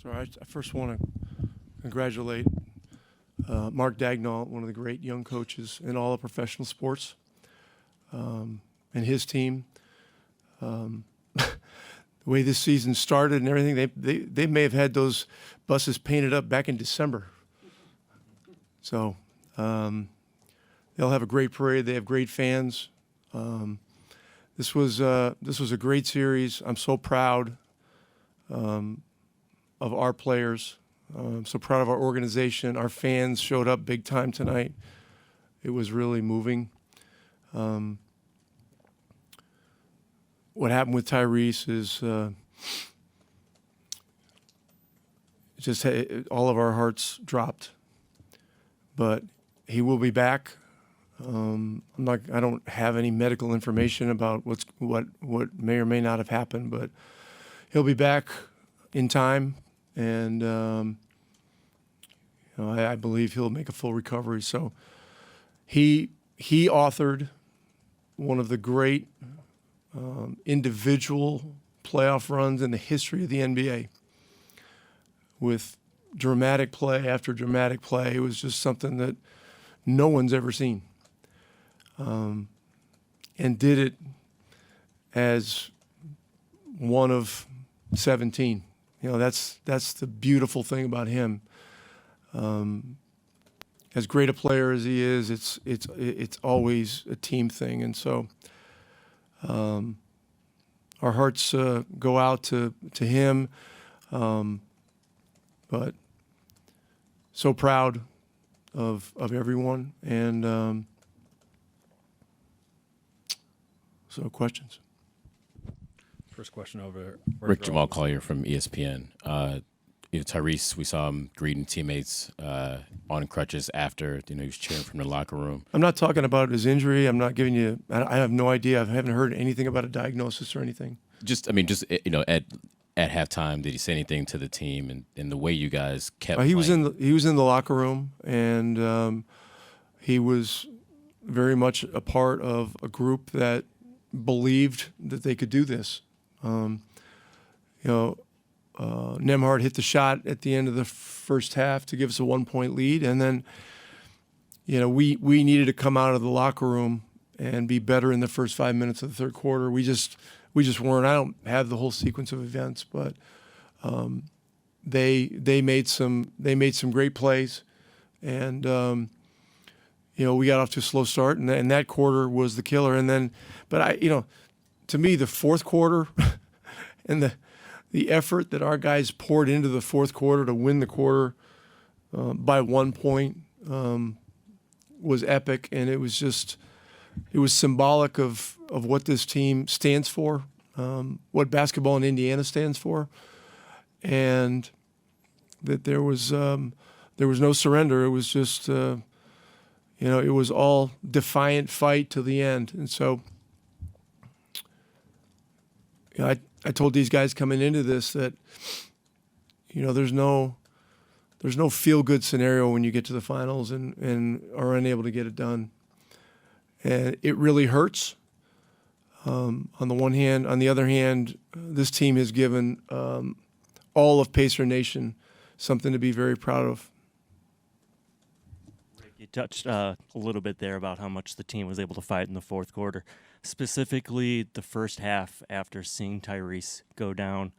I first want to congratulate Mark Dagnall, one of the great young coaches in all of professional sports, and his team. The way this season started and everything, they may have had those buses painted up back in December. So they'll have a great parade. They have great fans. This was a great series. I'm so proud of our players. I'm so proud of our organization. Our fans showed up big time tonight. It was really moving. What happened with Tyrese is just all of our hearts dropped. But he will be back. I don't have any medical information about what may or may not have happened, but he'll be back in time, and I believe he'll make a full recovery. So he authored one of the great individual playoff runs in the history of the NBA with dramatic play after dramatic play. It was just something that no one's ever seen. And did it as one of 17. That's the beautiful thing about him. As great a player as he is, it's always a team thing, and so our hearts go out to him. But so proud of everyone, and so questions. First question over. Rick Jamal Collier from ESPN. Tyrese, we saw him greeting teammates on crutches after he was cheering from the locker room. I'm not talking about his injury. I'm not giving you. I have no idea. I haven't heard anything about a diagnosis or anything. At halftime, did he say anything to the team and the way you guys kept? He was in the locker room, and he was very much a part of a group that believed that they could do this. Nembhard hit the shot at the end of the first half to give us a 1-point lead, and then we needed to come out of the locker room and be better in the first 5 minutes of the third quarter. We just weren't. I don't have the whole sequence of events, but they made some great plays, and we got off to a slow start, and that quarter was the killer. And then, to me, the fourth quarter and the effort that our guys poured into the fourth quarter to win the quarter by 1 point was epic, and it was symbolic of what this team stands for, what basketball in Indiana stands for, and that there was no surrender. It was just it was all defiant fight to the end. And so I told these guys coming into this that there's no feel-good scenario when you get to the finals and are unable to get it done. And it really hurts on the one hand. On the other hand, this team has given all of Pacer Nation something to be very proud of. Rick, you touched a little bit there about how much the team was able to fight in the fourth quarter, specifically the first half after seeing Tyrese go down.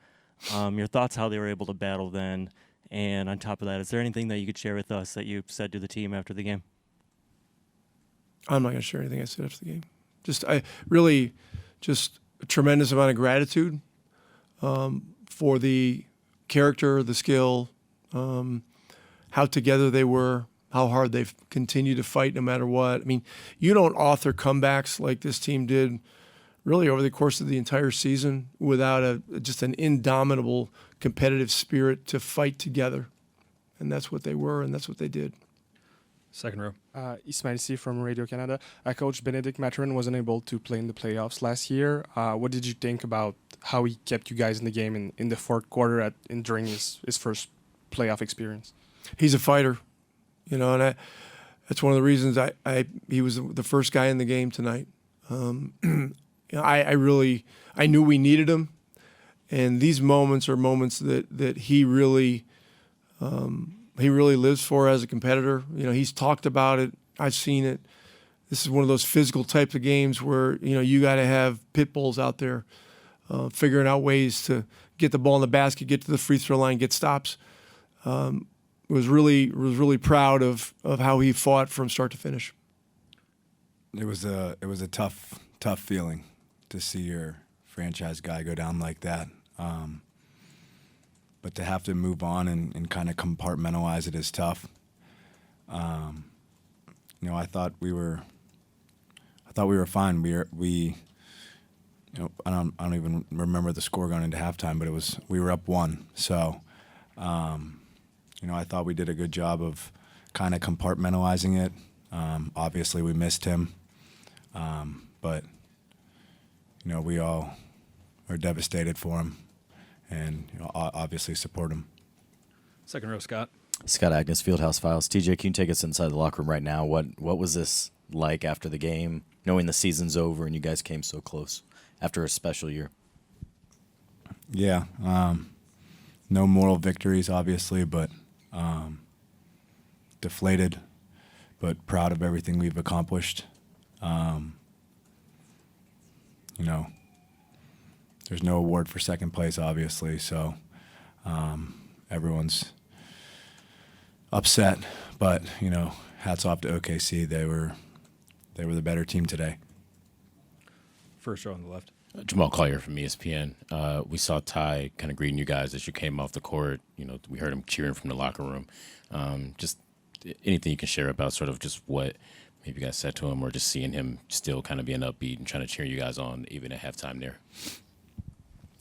Your thoughts how they were able to battle then, and on top of that, is there anything that you could share with us that you said to the team after the game? I'm not going to share anything I said after the game. Just a tremendous amount of gratitude for the character, the skill, how together they were, how hard they've continued to fight no matter what. I mean, you don't author comebacks like this team did really over the course of the entire season without just an indomitable competitive spirit to fight together. And that's what they were, and that's what they did. Second row. Ismail C. from Radio Canada. Coach Benedict Mathurin wasn't able to play in the playoffs last year. What did you think about how he kept you guys in the game in the fourth quarter during his first playoff experience? He's a fighter, and that's one of the reasons he was the first guy in the game tonight. I knew we needed him, And these moments are moments that he really lives for as a competitor. You know, he's talked about it. I've seen it. This is one of those physical types of games where, you know, you got to have pit bulls out there figuring out ways to get the ball in the basket, get to the free throw line, get stops. Was really proud of how he fought from start to finish. It was a tough feeling to see your franchise guy go down like that. But to have to move on and kind of compartmentalize it is tough. You know, I thought we were fine. We you know, I don't even remember the score going into halftime, but we were up 1. So, you know, I thought we did a good job of kind of compartmentalizing it. Obviously, we missed him, but you know, we all are devastated for him, and you know, obviously support him. Second row, Scott. Scott Agnes, Fieldhouse Files. TJ, can you take us inside the locker room right now? What was this like after the game, knowing the season's over and you guys came so close after a special year? Yeah, no moral victories, obviously, but deflated, but proud of everything we've accomplished. You know, there's no award for second place, obviously, so everyone's upset, but you know, hats off to OKC. They were the better team today. First row on the left. Jamal Collier from ESPN. We saw Ty kind of greeting you guys as you came off the court. You know, we heard him cheering from the locker room. Just anything you can share about sort of just what maybe you guys said to him, or just seeing him still kind of being upbeat and trying to cheer you guys on even at halftime there.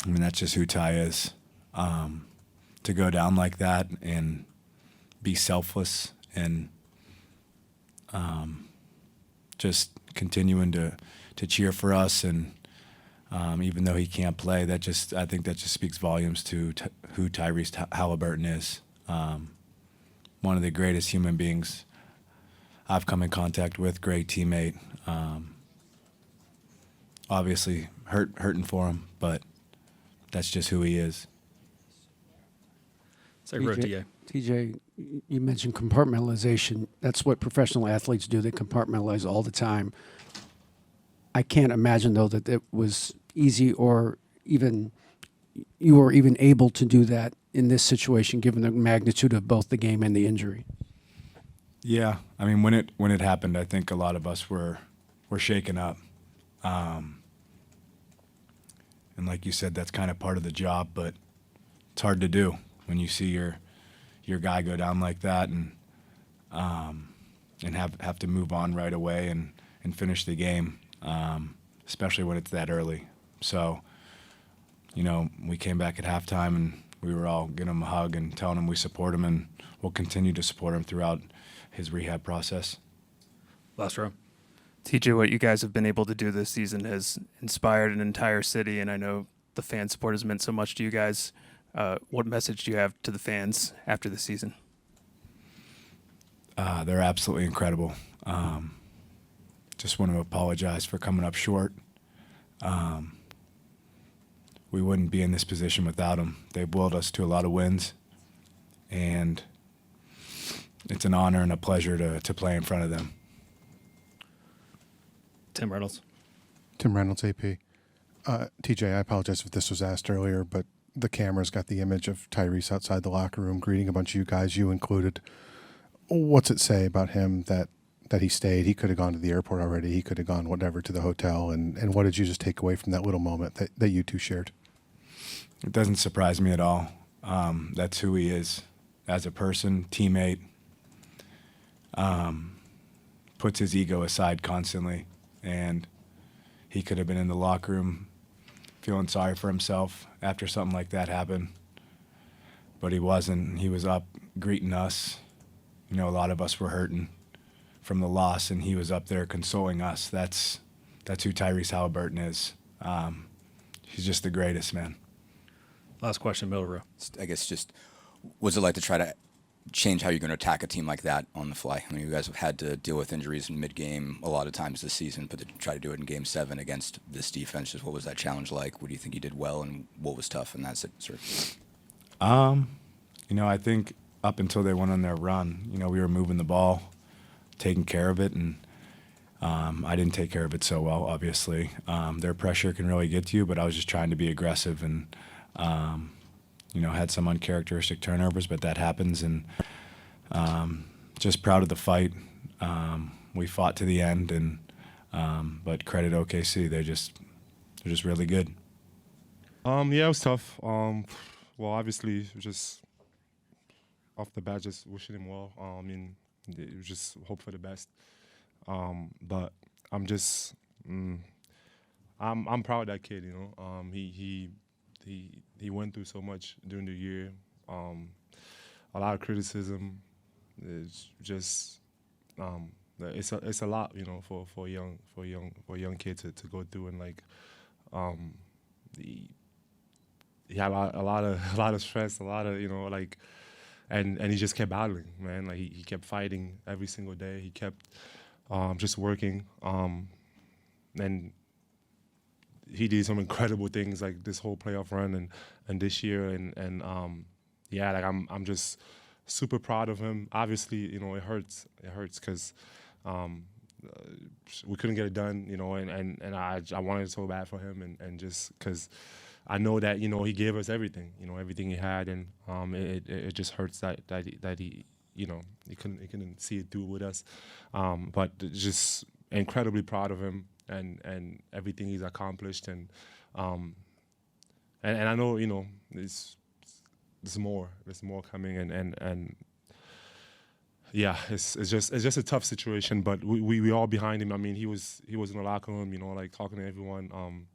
I mean, that's just who Ty is. To go down like that and be selfless and just continuing to cheer for us, and even though he can't play, I think that just speaks volumes to who Tyrese Halliburton is. One of the greatest human beings I've come in contact with, great teammate. Obviously hurting for him, but that's just who he is. Second row, TA. TJ, you mentioned compartmentalization. That's what professional athletes do. They compartmentalize all the time. I can't imagine, though, that it was easy or even you were even able to do that in this situation, given the magnitude of both the game and the injury. Yeah, I mean, when it happened, I think a lot of us were shaken up. And like you said, that's kind of part of the job, but it's hard to do when you see your guy go down like that and have to move on right away and finish the game, especially when it's that early. So, you know, we came back at halftime and we were all giving him a hug and telling him we support him and we'll continue to support him throughout his rehab process. Last row. TJ, what you guys have been able to do this season has inspired an entire city, and I know the fan support has meant so much to you guys. What message do you have to the fans after the season? They're absolutely incredible. Just want to apologize for coming up short. We wouldn't be in this position without them. They've willed us to a lot of wins, and it's an honor and a pleasure to play in front of them. Tim Reynolds. Tim Reynolds, AP. TJ, I apologize if this was asked earlier, but the cameras got the image of Tyrese outside the locker room greeting a bunch of you guys, you included. What's it say about him that he stayed? He could have gone to the airport already. He could have gone whatever to the hotel. And what did you just take away from that little moment that you two shared? It doesn't surprise me at all. That's who he is as a person, teammate. Puts his ego aside constantly. And he could have been in the locker room feeling sorry for himself after something like that happened. But he wasn't. He was up greeting us. You know, a lot of us were hurting from the loss, and he was up there consoling us. That's who Tyrese Halliburton is. He's just the greatest, man. Last question, middle row. I guess just, what's it like to try to change how you're going to attack a team like that on the fly? I mean, you guys have had to deal with injuries in mid-game a lot of times this season, but to try to do it in Game 7 against this defense, just what was that challenge like? What do you think you did well, and what was tough in that sort of? I think up until they went on their run, we were moving the ball, taking care of it, and I didn't take care of it so well, obviously. Their pressure can really get to you, but I was just trying to be aggressive and, had some uncharacteristic turnovers, but that happens. And just proud of the fight. We fought to the end, and but credit OKC. They're just really good. Yeah, it was tough. Well, obviously, just off the bat, just wishing him well. I mean, it was just hope for the best. But I'm just, I'm proud of that kid. He went through so much during the year. A lot of criticism. It's just, it's a lot, for a young kid to go through, and like, he had a lot of stress, a lot of and he just kept battling, man. Like he kept fighting every single day. He kept just working, and he did some incredible things like this whole playoff run and this year, and like I'm just super proud of him. Obviously, it hurts because we couldn't get it done, and I wanted it so bad for him, and just because I know that he gave us everything, everything he had, and it just hurts that he he couldn't see it through with us, but just incredibly proud of him and everything he's accomplished, and I know there's more coming, and yeah, it's just a tough situation, but we all behind him. I mean, he was in the locker room, like talking to everyone,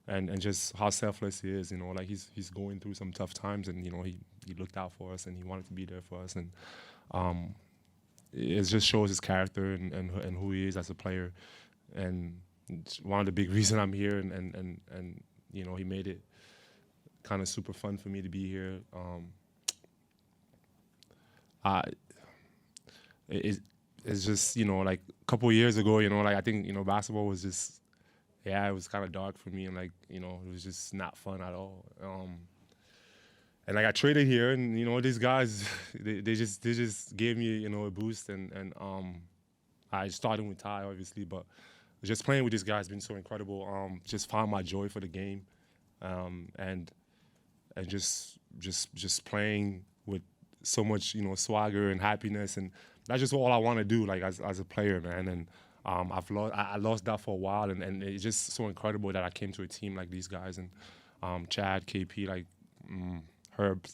and just how selfless he is, like he's going through some tough times, and he looked out for us, and he wanted to be there for us, and it just shows his character and who he is as a player, and it's one of the big reasons I'm here, and he made it kind of super fun for me to be here. It's just like a couple of years ago, like I think basketball was just it was kind of dark for me, and like it was just not fun at all. And like I traded here, and these guys they just gave me a boost, and I started with Ty obviously, but just playing with these guys has been so incredible. Just found my joy for the game, and just playing with so much swagger and happiness, and that's just all I want to do, like as a player, man. And I lost that for a while, and it's just so incredible that I came to a team like these guys, and Chad, KP, like Herb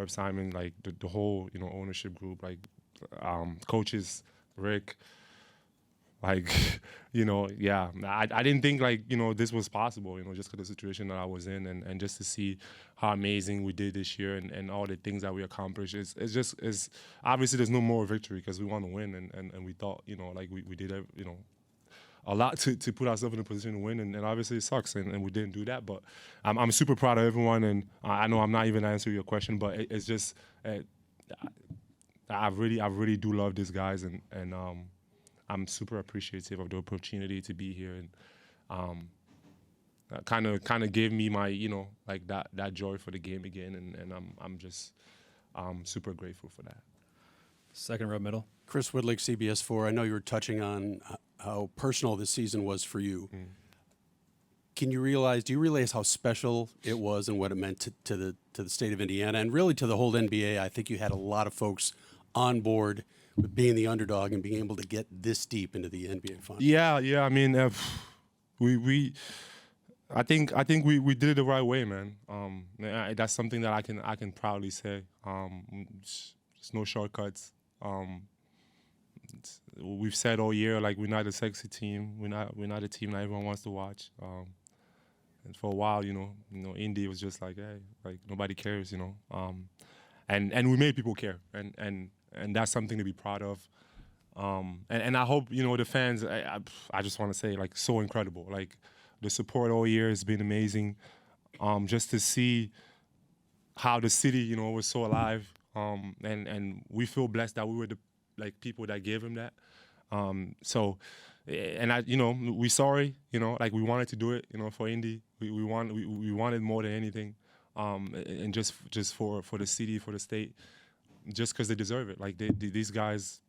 Simon, like the whole ownership group, like coaches, Rick. Like, yeah, I didn't think like, this was possible, just because of the situation that I was in, and just to see how amazing we did this year, and all the things that we accomplished. It's obviously there's no more victory because we want to win, and we thought, like we did, a lot to put ourselves in a position to win, and obviously it sucks, and we didn't do that. But I'm super proud of everyone, and I know I'm not even answering your question, but it's just, I really do love these guys, and I'm super appreciative of the opportunity to be here, and kind of gave me my like that joy for the game again, and I'm just super grateful for that. Second row middle. Chris Whitlick, CBS4. I know you were touching on how personal this season was for you. Do you realize how special it was and what it meant to the state of Indiana, and really to the whole NBA? I think you had a lot of folks on board with being the underdog and being able to get this deep into the NBA Finals. Yeah. I mean, I think we did it the right way, man. That's something that I can proudly say. There's no shortcuts. We've said all year, like, we're not a sexy team. We're not a team that everyone wants to watch. And for a while, Indy was just like, hey, like nobody cares, and we made people care, and that's something to be proud of. And I hope, the fans, I just want to say, like, so incredible. Like, the support all year has been amazing. Just to see how the city, was so alive. and we feel blessed that we were the people that gave him that. We sorry, like we wanted to do it, for Indy. We wanted more than anything, and just for the city, for the state, just because they deserve it. Like these guys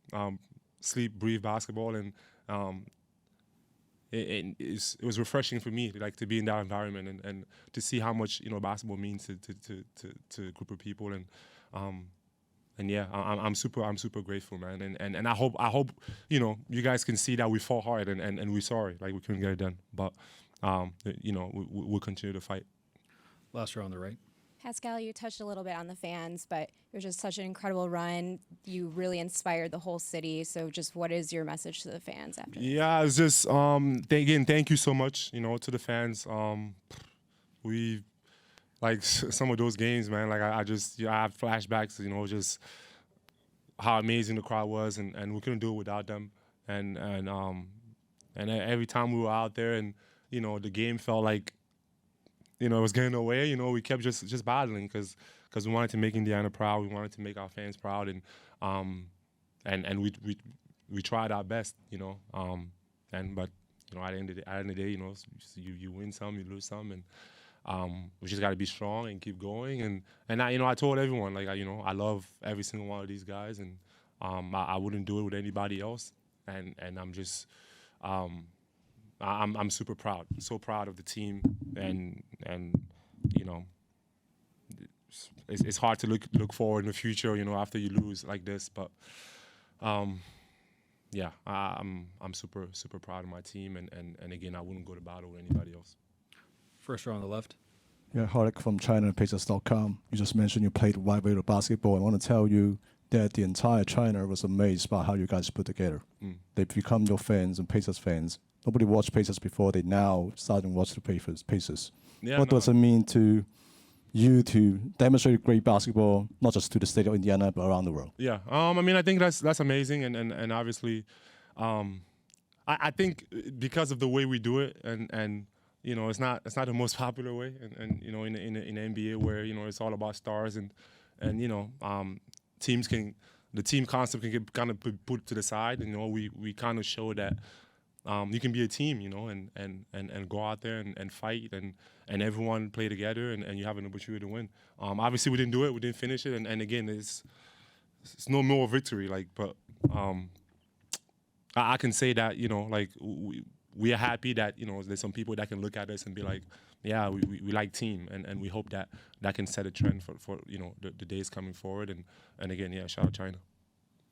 sleep, breathe basketball, and it was refreshing for me, like to be in that environment and to see how much basketball means to a group of people, and yeah, I'm super grateful, man, and I hope you guys can see that we fought hard and we're sorry, like we couldn't get it done, but we'll continue to fight. Last row on the right. Pascal, you touched a little bit on the fans, but it was just such an incredible run. You really inspired the whole city. So just what is your message to the fans after this? Yeah, it's just, again, thank you so much, to the fans. We, like, some of those games, man, like, I have flashbacks, just how amazing the crowd was, and we couldn't do it without them. And every time we were out there and, the game felt like, it was getting away. We kept just battling because we wanted to make Indiana proud. We wanted to make our fans proud, and we tried our best. But at the end of the day, you win some, you lose some, and we just got to be strong and keep going. And I told everyone, like, I love every single one of these guys, and I wouldn't do it with anybody else. And I'm just. I'm super proud, so proud of the team, and it's hard to look forward in the future, after you lose like this. But yeah, I'm super proud of my team, and again, I wouldn't go to battle with anybody else. First row on the left. Yeah, Hardik from China and Pacers.com. You just mentioned you played wide variety of basketball. I want to tell you that the entire China was amazed by how you guys put together. They've become your fans and Pacers fans. Nobody watched Pacers before. They now starting to watch the Pacers. Yeah, what does it mean to you to demonstrate great basketball, not just to the state of Indiana, but around the world? Yeah, I think that's amazing, and obviously, I think because of the way we do it, and it's not the most popular way, and in the NBA where it's all about stars, and the team concept can get kind of put to the side. We kind of show that. You can be a team, and go out there and fight and everyone play together and you have an opportunity to win. Obviously, we didn't do it, we didn't finish it, and again, it's no more victory. But I can say that we are happy that there's some people that can look at us and be like, yeah, we like team, and we hope that can set a trend for the days coming forward. And again, yeah, shout out China.